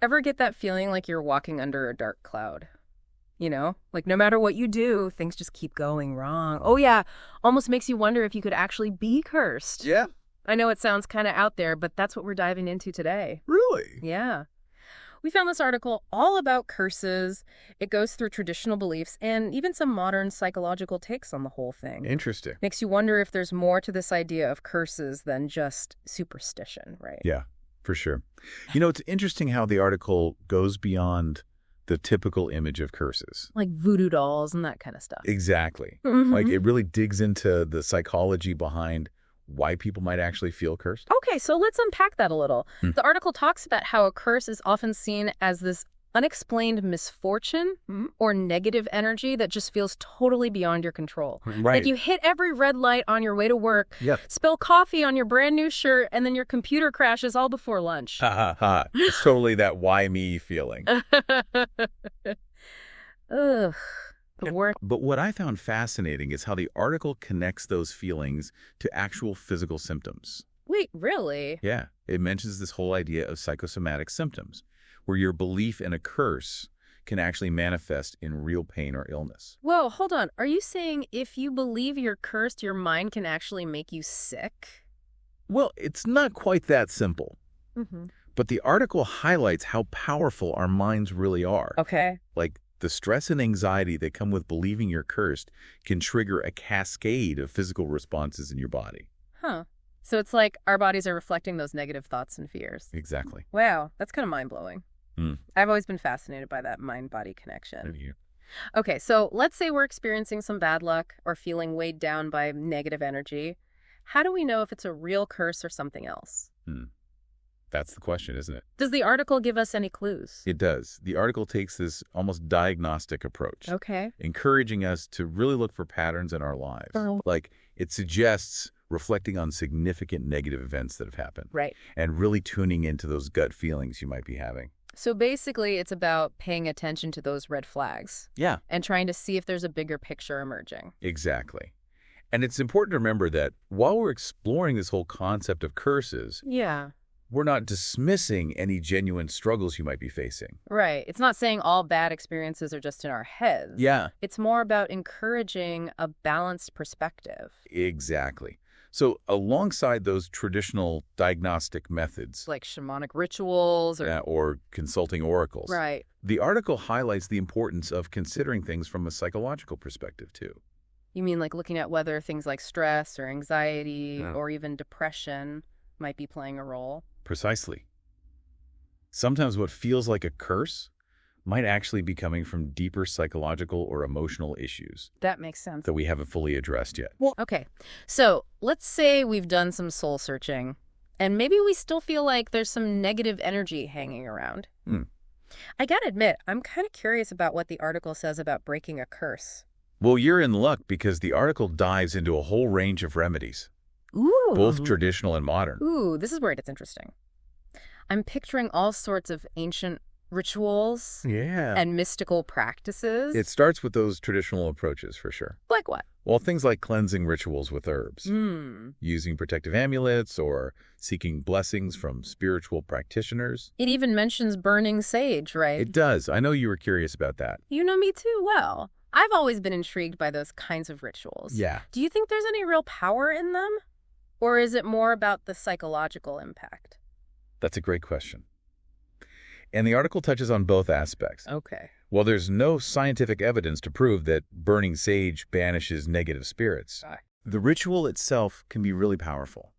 Ever get that feeling like you're walking under a dark cloud? You know, like no matter what you do, things just keep going wrong. Oh, yeah, almost makes you wonder if you could actually be cursed. Yeah, I know it sounds kind of out there, but that's what we're diving into today. really? Yeah. We found this article all about curses. It goes through traditional beliefs and even some modern psychological takes on the whole thing. Interesting. Makes you wonder if there's more to this idea of curses than just superstition, right? Yeah, for sure. It's interesting how the article goes beyond the typical image of curses. Like voodoo dolls and that kind of stuff. Exactly. Mhm. Like it really digs into the psychology behind why people might actually feel cursed. Okay, so let's unpack that a little. The article talks about how a curse is often seen as this unexplained misfortune or negative energy that just feels totally beyond your control. Right. Like you hit every red light on your way to work, Yep. spill coffee on your brand new shirt, and then your computer crashes all before lunch. Ha ha ha. It's totally that why me feeling. Ugh. The worst. But what I found fascinating is how the article connects those feelings to actual physical symptoms. Wait, really? Yeah, it mentions this whole idea of psychosomatic symptoms, where your belief in a curse can actually manifest in real pain or illness. Whoa, hold on. Are you saying if you believe you're cursed, your mind can actually make you sick? Well, it's not quite that simple, Mm-hmm. but the article highlights how powerful our minds really are. Okay. Like, the stress and anxiety that come with believing you're cursed can trigger a cascade of physical responses in your body. Huh. So it's like our bodies are reflecting those negative thoughts and fears. Exactly. Wow, that's kind of mind-blowing. I've always been fascinated by that mind-body connection. Okay, so let's say we're experiencing some bad luck or feeling weighed down by negative energy. How do we know if it's a real curse or something else? That's the question, isn't it? Does the article give us any clues? It does. The article takes this almost diagnostic approach, Okay. encouraging us to really look for patterns in our lives. Like, it suggests reflecting on significant negative events that have happened. Right. And really tuning into those gut feelings you might be having. So basically, it's about paying attention to those red flags. Yeah. And trying to see if there's a bigger picture emerging. Exactly. And it's important to remember that while we're exploring this whole concept of curses, Yeah. we're not dismissing any genuine struggles you might be facing. Right. It's not saying all bad experiences are just in our heads. Yeah. It's more about encouraging a balanced perspective. Exactly. So alongside those traditional diagnostic methods, Like shamanic rituals or... or consulting oracles, Right. the article highlights the importance of considering things from a psychological perspective, too. You mean like looking at whether things like stress or anxiety Yeah. or even depression might be playing a role? Precisely. Sometimes what feels like a curse might actually be coming from deeper psychological or emotional issues That makes sense. that we haven't fully addressed yet. Okay, so let's say we've done some soul searching, and maybe we still feel like there's some negative energy hanging around. I gotta admit, I'm kind of curious about what the article says about breaking a curse. Well, you're in luck because the article dives into a whole range of remedies, Ooh. both traditional and modern. Ooh, this is where it gets interesting. I'm picturing all sorts of ancient rituals Yeah. and mystical practices. It starts with those traditional approaches, for sure. Like what? Well, things like cleansing rituals with herbs, Hmm. using protective amulets, or seeking blessings from spiritual practitioners. It even mentions burning sage, right? It does. I know you were curious about that. You know me too well. I've always been intrigued by those kinds of rituals. Yeah. Do you think there's any real power in them? Or is it more about the psychological impact? That's a great question. And the article touches on both aspects. Okay. While there's no scientific evidence to prove that burning sage banishes negative spirits, the ritual itself can be really powerful.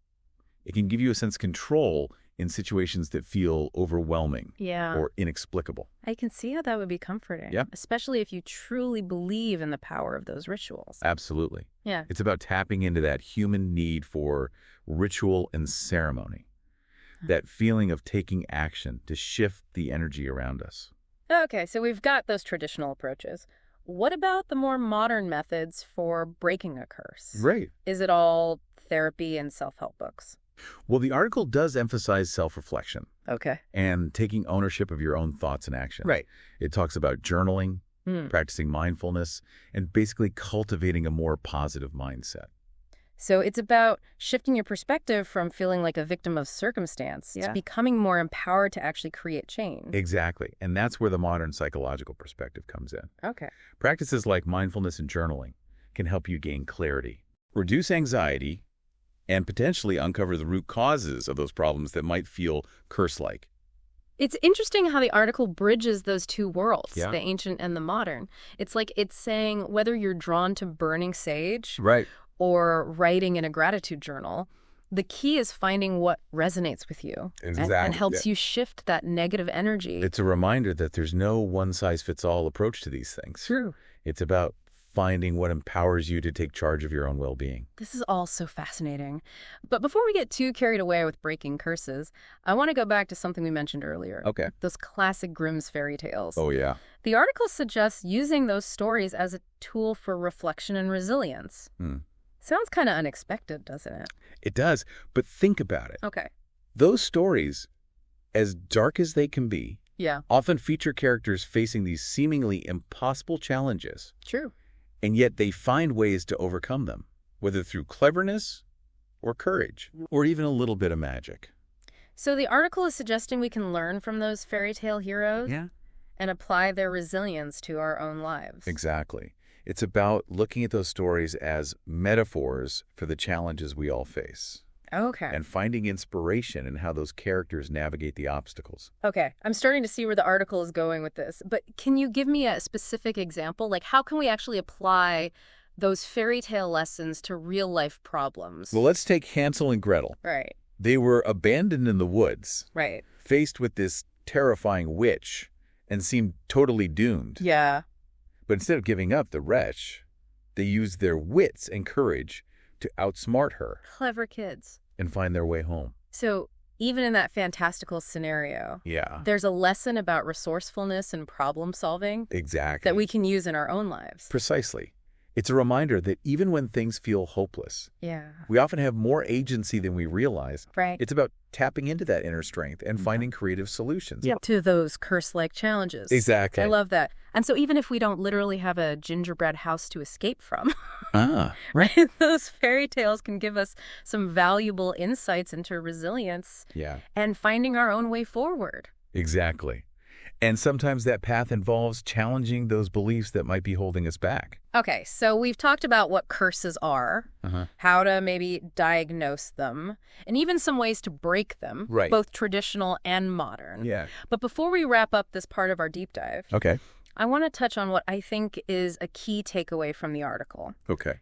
It can give you a sense of control in situations that feel overwhelming Yeah. or inexplicable. I can see how that would be comforting. Yeah. Especially if you truly believe in the power of those rituals. Absolutely. Yeah. It's about tapping into that human need for ritual and ceremony, that feeling of taking action to shift the energy around us. Okay, so we've got those traditional approaches. What about the more modern methods for breaking a curse? Right. Is it all therapy and self-help books? Well, the article does emphasize self-reflection Okay. and taking ownership of your own thoughts and actions. Right. It talks about journaling, practicing mindfulness, and basically cultivating a more positive mindset. So it's about shifting your perspective from feeling like a victim of circumstance to becoming more empowered to actually create change. Exactly. And that's where the modern psychological perspective comes in. Okay. Practices like mindfulness and journaling can help you gain clarity, reduce anxiety, and potentially uncover the root causes of those problems that might feel curse-like. It's interesting how the article bridges those two worlds, the ancient and the modern. It's like it's saying whether you're drawn to burning sage or writing in a gratitude journal, the key is finding what resonates with you and helps you shift that negative energy. It's a reminder that there's no one-size-fits-all approach to these things. True. It's about finding what empowers you to take charge of your own well-being. This is all so fascinating. But before we get too carried away with breaking curses, I want to go back to something we mentioned earlier. Okay. Those classic Grimm's fairy tales. Oh, yeah. The article suggests using those stories as a tool for reflection and resilience. Sounds kind of unexpected, doesn't it? It does, but think about it. Okay. Those stories, as dark as they can be, often feature characters facing these seemingly impossible challenges. True. And yet they find ways to overcome them, whether through cleverness or courage, or even a little bit of magic. So the article is suggesting we can learn from those fairy tale heroes and apply their resilience to our own lives. Exactly. It's about looking at those stories as metaphors for the challenges we all face. Okay. And finding inspiration in how those characters navigate the obstacles. Okay. I'm starting to see where the article is going with this. But can you give me a specific example? Like, how can we actually apply those fairy tale lessons to real-life problems? Well, let's take Hansel and Gretel. Right. They were abandoned in the woods. Right. Faced with this terrifying witch and seemed totally doomed. Yeah. But instead of giving up the wretch, they used their wits and courage to outsmart her. Clever kids. And find their way home. So even in that fantastical scenario, there's a lesson about resourcefulness and problem solving. Exactly. That we can use in our own lives. Precisely. It's a reminder that even when things feel hopeless, we often have more agency than we realize. Right. It's about tapping into that inner strength and finding creative solutions. To those curse-like challenges. Exactly. I love that. And so even if we don't literally have a gingerbread house to escape from, right, those fairy tales can give us some valuable insights into resilience and finding our own way forward. Exactly. And sometimes that path involves challenging those beliefs that might be holding us back. Okay, so we've talked about what curses are, how to maybe diagnose them, and even some ways to break them, both traditional and modern. But before we wrap up this part of our deep dive, I want to touch on what I think is a key takeaway from the article.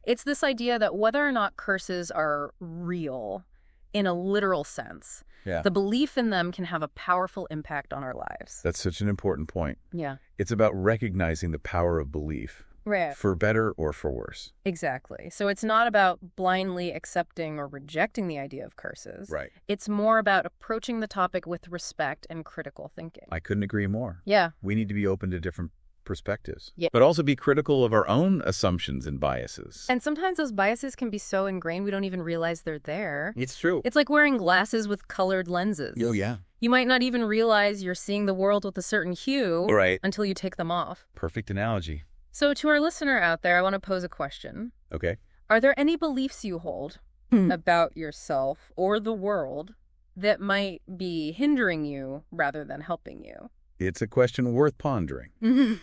It's this idea that whether or not curses are real in a literal sense, the belief in them can have a powerful impact on our lives. That's such an important point. Yeah. It's about recognizing the power of belief. Right. For better or for worse. Exactly. So it's not about blindly accepting or rejecting the idea of curses. Right. It's more about approaching the topic with respect and critical thinking. I couldn't agree more. Yeah. We need to be open to different perspectives, but also be critical of our own assumptions and biases. And sometimes those biases can be so ingrained we don't even realize they're there. It's true. It's like wearing glasses with colored lenses. Oh, yeah. You might not even realize you're seeing the world with a certain hue until you take them off. Perfect analogy. So to our listener out there, I want to pose a question. Okay. Are there any beliefs you hold about yourself or the world that might be hindering you rather than helping you? It's a question worth pondering.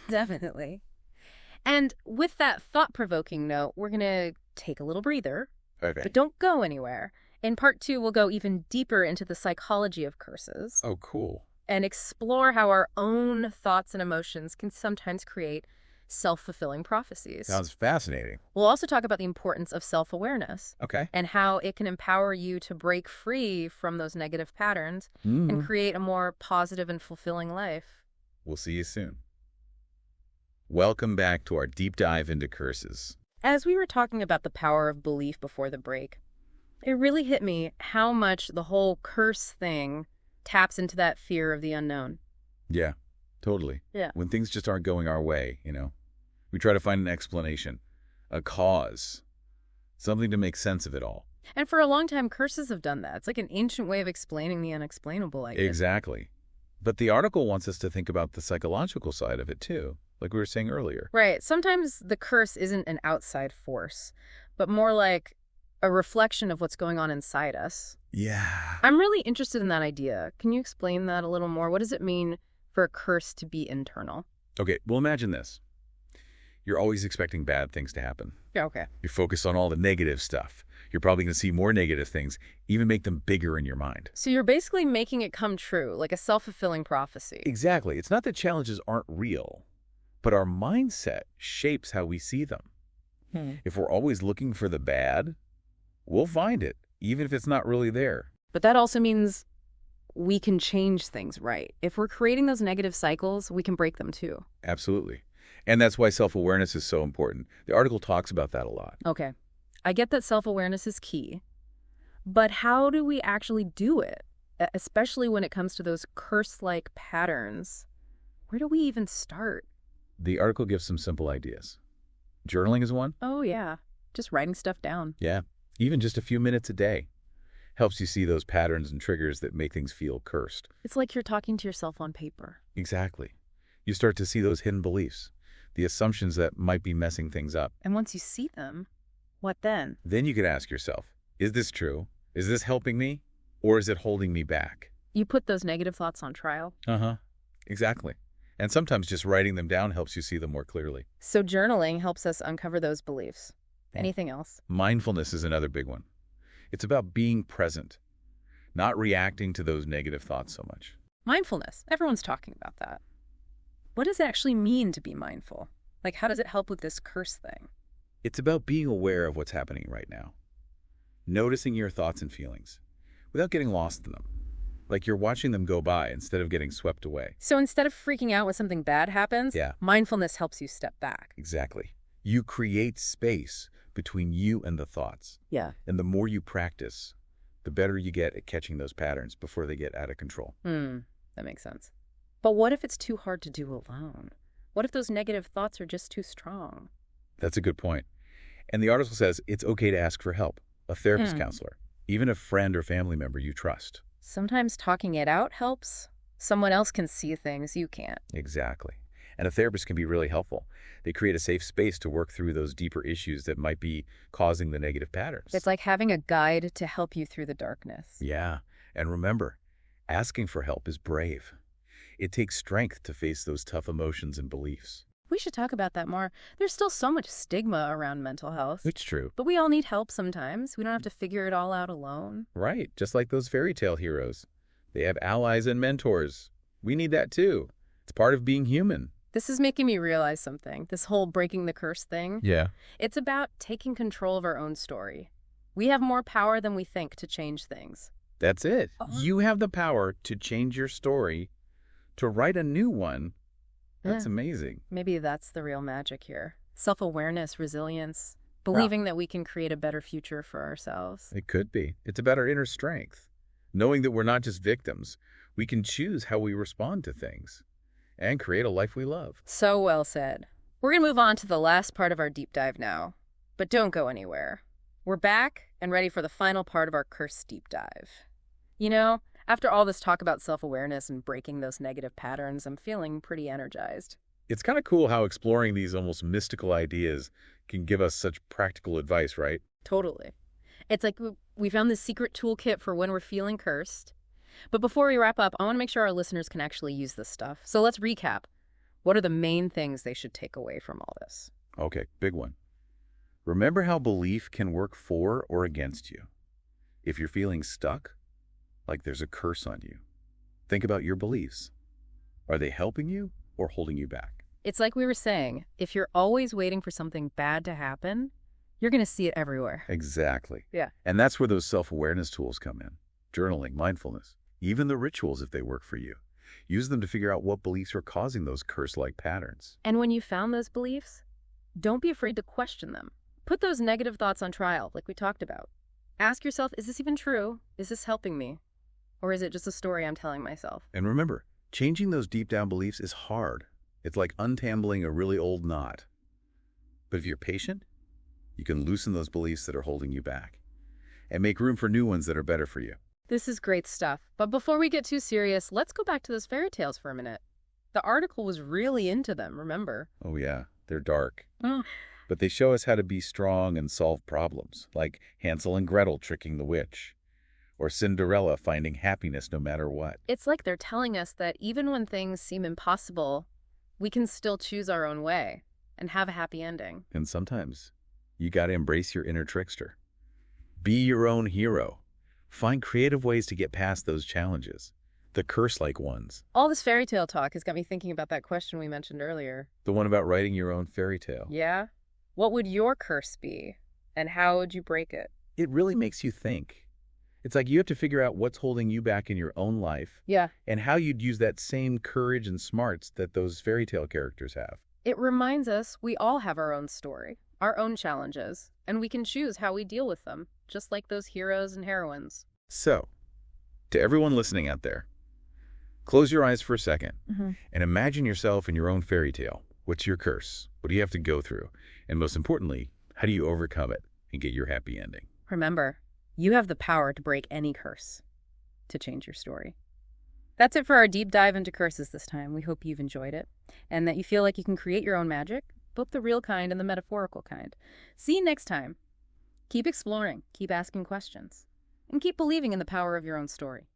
Definitely. And with that thought-provoking note, we're going to take a little breather, but don't go anywhere. In part 2, we'll go even deeper into the psychology of curses. Oh, cool. And explore how our own thoughts and emotions can sometimes create self-fulfilling prophecies. Sounds fascinating. We'll also talk about the importance of self-awareness. Okay. And how it can empower you to break free from those negative patterns and create a more positive and fulfilling life. We'll see you soon. Welcome back to our deep dive into curses. As we were talking about the power of belief before the break, it really hit me how much the whole curse thing taps into that fear of the unknown. Yeah, totally. Yeah. When things just aren't going our way, we try to find an explanation, a cause, something to make sense of it all. And for a long time, curses have done that. It's like an ancient way of explaining the unexplainable, I guess. Exactly. But the article wants us to think about the psychological side of it, too, like we were saying earlier. Right. Sometimes the curse isn't an outside force, but more like a reflection of what's going on inside us. Yeah. I'm really interested in that idea. Can you explain that a little more? What does it mean for a curse to be internal? Okay, well, imagine this. You're always expecting bad things to happen. Yeah, okay. You're focused on all the negative stuff. You're probably going to see more negative things, even make them bigger in your mind. So you're basically making it come true, like a self-fulfilling prophecy. Exactly. It's not that challenges aren't real, but our mindset shapes how we see them. If we're always looking for the bad, we'll find it, even if it's not really there. But that also means we can change things, right? If we're creating those negative cycles, we can break them too. Absolutely. And that's why self-awareness is so important. The article talks about that a lot. Okay. I get that self-awareness is key, but how do we actually do it? Especially when it comes to those curse-like patterns. Where do we even start? The article gives some simple ideas. Journaling is one. Oh, yeah. Just writing stuff down. Yeah. Even just a few minutes a day helps you see those patterns and triggers that make things feel cursed. It's like you're talking to yourself on paper. Exactly. You start to see those hidden beliefs, the assumptions that might be messing things up. And once you see them, what then? Then you could ask yourself, is this true? Is this helping me? Or is it holding me back? You put those negative thoughts on trial. Uh-huh. Exactly. And sometimes just writing them down helps you see them more clearly. So journaling helps us uncover those beliefs. Anything else? Mindfulness is another big one. It's about being present, not reacting to those negative thoughts so much. Mindfulness. Everyone's talking about that. What does it actually mean to be mindful? Like, how does it help with this curse thing? It's about being aware of what's happening right now. Noticing your thoughts and feelings without getting lost in them. Like you're watching them go by instead of getting swept away. So instead of freaking out when something bad happens, mindfulness helps you step back. Exactly. You create space between you and the thoughts. Yeah. And the more you practice, the better you get at catching those patterns before they get out of control. That makes sense. But what if it's too hard to do alone? What if those negative thoughts are just too strong? That's a good point. And the article says it's okay to ask for help, a therapist counselor, even a friend or family member you trust. Sometimes talking it out helps. Someone else can see things you can't. Exactly. And a therapist can be really helpful. They create a safe space to work through those deeper issues that might be causing the negative patterns. It's like having a guide to help you through the darkness. Yeah. And remember, asking for help is brave. It takes strength to face those tough emotions and beliefs. We should talk about that more. There's still so much stigma around mental health. It's true. But we all need help sometimes. We don't have to figure it all out alone. Right. Just like those fairy tale heroes. They have allies and mentors. We need that too. It's part of being human. This is making me realize something. This whole breaking the curse thing. Yeah. It's about taking control of our own story. We have more power than we think to change things. That's it. You have the power to change your story, to write a new one. That's amazing. Maybe that's the real magic here. Self-awareness, resilience, believing that we can create a better future for ourselves. It could be. It's about our inner strength. Knowing that we're not just victims, we can choose how we respond to things and create a life we love. So well said. We're going to move on to the last part of our deep dive now. But don't go anywhere. We're back and ready for the final part of our curse deep dive. You know, after all this talk about self-awareness and breaking those negative patterns, I'm feeling pretty energized. It's kind of cool how exploring these almost mystical ideas can give us such practical advice, right? Totally. It's like we found this secret toolkit for when we're feeling cursed. But before we wrap up, I want to make sure our listeners can actually use this stuff. So let's recap. What are the main things they should take away from all this? Okay, big one. Remember how belief can work for or against you. If you're feeling stuck, like there's a curse on you, think about your beliefs. Are they helping you or holding you back? It's like we were saying, if you're always waiting for something bad to happen, you're going to see it everywhere. Exactly. Yeah. And that's where those self-awareness tools come in. Journaling, mindfulness, even the rituals if they work for you. Use them to figure out what beliefs are causing those curse-like patterns. And when you found those beliefs, don't be afraid to question them. Put those negative thoughts on trial, like we talked about. Ask yourself, is this even true? Is this helping me? Or is it just a story I'm telling myself? And remember, changing those deep down beliefs is hard. It's like untangling a really old knot. But if you're patient, you can loosen those beliefs that are holding you back and make room for new ones that are better for you. This is great stuff. But before we get too serious, let's go back to those fairy tales for a minute. The article was really into them, remember? Oh yeah, they're dark. But but they show us how to be strong and solve problems, like Hansel and Gretel tricking the witch, or Cinderella finding happiness no matter what. It's like they're telling us that even when things seem impossible, we can still choose our own way and have a happy ending. And sometimes you gotta embrace your inner trickster. Be your own hero. Find creative ways to get past those challenges, the curse-like ones. All this fairy tale talk has got me thinking about that question we mentioned earlier. The one about writing your own fairy tale. Yeah? What would your curse be, and how would you break it? It really makes you think. It's like you have to figure out what's holding you back in your own life. Yeah. And how you'd use that same courage and smarts that those fairy tale characters have. It reminds us we all have our own story, our own challenges, and we can choose how we deal with them, just like those heroes and heroines. So, to everyone listening out there, close your eyes for a second and imagine yourself in your own fairy tale. What's your curse? What do you have to go through? And most importantly, how do you overcome it and get your happy ending? Remember, you have the power to break any curse, to change your story. That's it for our deep dive into curses this time. We hope you've enjoyed it, and that you feel like you can create your own magic, both the real kind and the metaphorical kind. See you next time. Keep exploring, keep asking questions, and keep believing in the power of your own story.